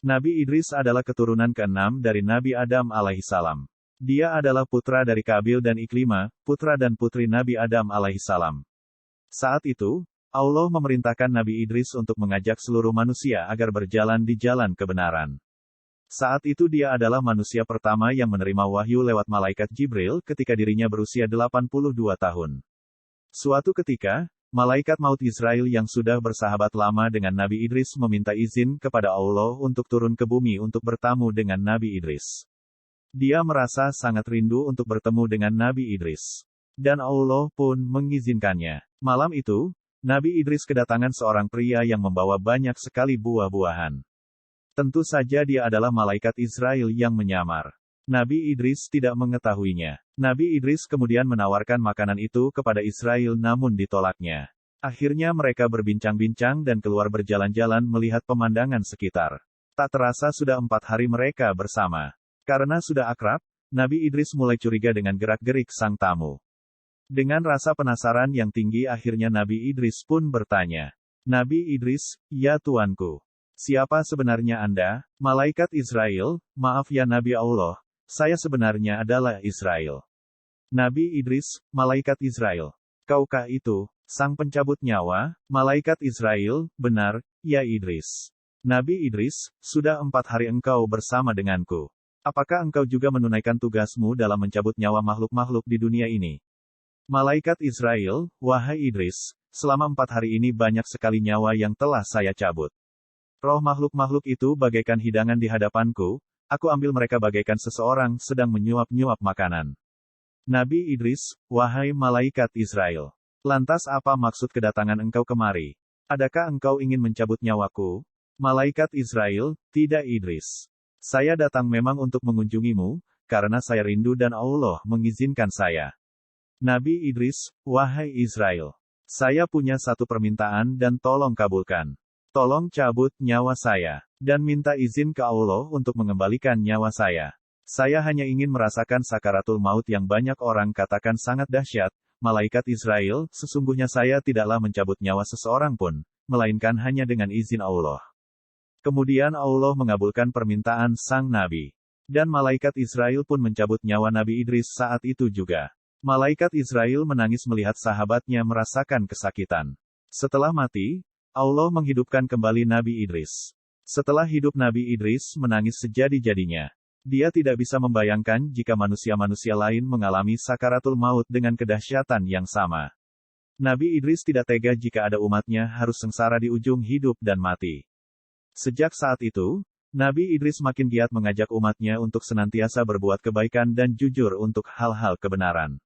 Nabi Idris adalah keturunan ke-6 dari Nabi Adam alaihissalam. Dia adalah putra dari Kabil dan Iklima, putra dan putri Nabi Adam alaihissalam. Saat itu, Allah memerintahkan Nabi Idris untuk mengajak seluruh manusia agar berjalan di jalan kebenaran. Saat itu dia adalah manusia pertama yang menerima wahyu lewat malaikat Jibril ketika dirinya berusia 82 tahun. Suatu ketika, malaikat maut Israel yang sudah bersahabat lama dengan Nabi Idris meminta izin kepada Allah untuk turun ke bumi untuk bertamu dengan Nabi Idris. Dia merasa sangat rindu untuk bertemu dengan Nabi Idris. Dan Allah pun mengizinkannya. Malam itu, Nabi Idris kedatangan seorang pria yang membawa banyak sekali buah-buahan. Tentu saja dia adalah malaikat Israel yang menyamar. Nabi Idris tidak mengetahuinya. Nabi Idris kemudian menawarkan makanan itu kepada Israel namun ditolaknya. Akhirnya mereka berbincang-bincang dan keluar berjalan-jalan melihat pemandangan sekitar. Tak terasa sudah 4 hari mereka bersama. Karena sudah akrab, Nabi Idris mulai curiga dengan gerak-gerik sang tamu. Dengan rasa penasaran yang tinggi akhirnya Nabi Idris pun bertanya. Nabi Idris, ya tuanku. Siapa sebenarnya Anda? Malaikat Israel, maaf ya Nabi Allah, saya sebenarnya adalah Israel. Nabi Idris, malaikat Israel. Kaukah itu, sang pencabut nyawa? Malaikat Israel, benar, ya Idris. Nabi Idris, sudah 4 hari engkau bersama denganku. Apakah engkau juga menunaikan tugasmu dalam mencabut nyawa makhluk-makhluk di dunia ini? Malaikat Israel, wahai Idris, selama 4 hari ini banyak sekali nyawa yang telah saya cabut. Roh makhluk-makhluk itu bagaikan hidangan di hadapanku, aku ambil mereka bagaikan seseorang sedang menyuap-nyuap makanan. Nabi Idris, wahai malaikat Israel. Lantas apa maksud kedatangan engkau kemari? Adakah engkau ingin mencabut nyawaku? Malaikat Israel, tidak Idris. Saya datang memang untuk mengunjungimu, karena saya rindu dan Allah mengizinkan saya. Nabi Idris, wahai Israel. Saya punya satu permintaan dan tolong kabulkan. Tolong cabut nyawa saya, dan minta izin ke Allah untuk mengembalikan nyawa saya. Saya hanya ingin merasakan sakaratul maut yang banyak orang katakan sangat dahsyat. Malaikat Israel, sesungguhnya saya tidaklah mencabut nyawa seseorang pun, melainkan hanya dengan izin Allah. Kemudian Allah mengabulkan permintaan sang Nabi. Dan malaikat Israel pun mencabut nyawa Nabi Idris saat itu juga. Malaikat Israel menangis melihat sahabatnya merasakan kesakitan. Setelah mati, Allah menghidupkan kembali Nabi Idris. Setelah hidup Nabi Idris menangis sejadi-jadinya. Dia tidak bisa membayangkan jika manusia-manusia lain mengalami sakaratul maut dengan kedahsyatan yang sama. Nabi Idris tidak tega jika ada umatnya harus sengsara di ujung hidup dan mati. Sejak saat itu, Nabi Idris makin giat mengajak umatnya untuk senantiasa berbuat kebaikan dan jujur untuk hal-hal kebenaran.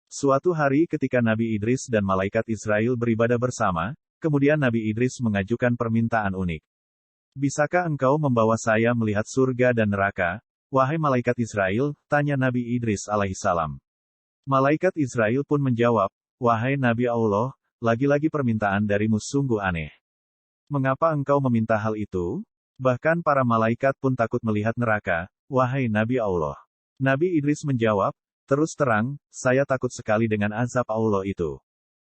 Suatu hari ketika Nabi Idris dan malaikat Israel beribadah bersama, kemudian Nabi Idris mengajukan permintaan unik. Bisakah engkau membawa saya melihat surga dan neraka? Wahai malaikat Israel, tanya Nabi Idris alaihissalam. Malaikat Israel pun menjawab, wahai Nabi Allah, lagi-lagi permintaan darimu sungguh aneh. Mengapa engkau meminta hal itu? Bahkan para malaikat pun takut melihat neraka, wahai Nabi Allah. Nabi Idris menjawab, terus terang, saya takut sekali dengan azab Allah itu.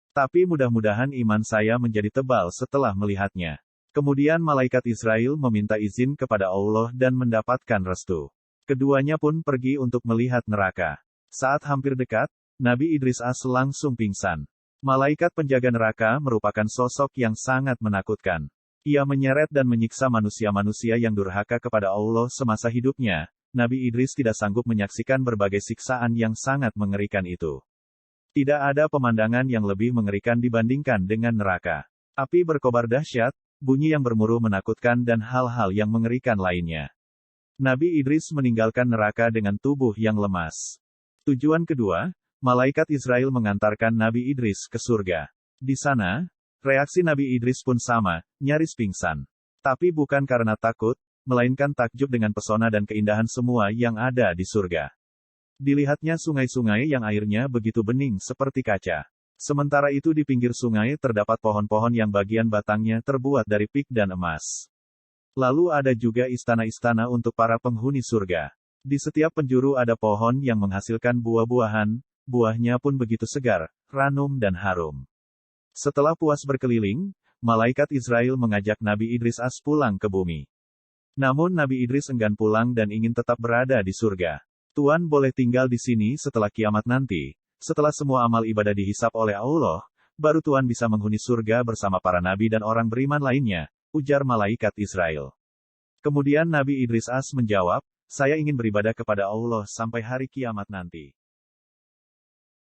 Tapi mudah-mudahan iman saya menjadi tebal setelah melihatnya. Kemudian malaikat Israel meminta izin kepada Allah dan mendapatkan restu. Keduanya pun pergi untuk melihat neraka. Saat hampir dekat, Nabi Idris langsung pingsan. Malaikat penjaga neraka merupakan sosok yang sangat menakutkan. Ia menyeret dan menyiksa manusia-manusia yang durhaka kepada Allah semasa hidupnya. Nabi Idris tidak sanggup menyaksikan berbagai siksaan yang sangat mengerikan itu. Tidak ada pemandangan yang lebih mengerikan dibandingkan dengan neraka. Api berkobar dahsyat, bunyi yang bermuruh menakutkan dan hal-hal yang mengerikan lainnya. Nabi Idris meninggalkan neraka dengan tubuh yang lemas. Tujuan kedua, malaikat Israel mengantarkan Nabi Idris ke surga. Di sana, reaksi Nabi Idris pun sama, nyaris pingsan. Tapi bukan karena takut, melainkan takjub dengan pesona dan keindahan semua yang ada di surga. Dilihatnya sungai-sungai yang airnya begitu bening seperti kaca. Sementara itu di pinggir sungai terdapat pohon-pohon yang bagian batangnya terbuat dari pik dan emas. Lalu ada juga istana-istana untuk para penghuni surga. Di setiap penjuru ada pohon yang menghasilkan buah-buahan, buahnya pun begitu segar, ranum dan harum. Setelah puas berkeliling, malaikat Israel mengajak Nabi Idris pulang ke bumi. Namun Nabi Idris enggan pulang dan ingin tetap berada di surga. Tuan boleh tinggal di sini setelah kiamat nanti. Setelah semua amal ibadah dihisap oleh Allah, baru Tuan bisa menghuni surga bersama para nabi dan orang beriman lainnya, ujar malaikat Israel. Kemudian Nabi Idris As menjawab, saya ingin beribadah kepada Allah sampai hari kiamat nanti.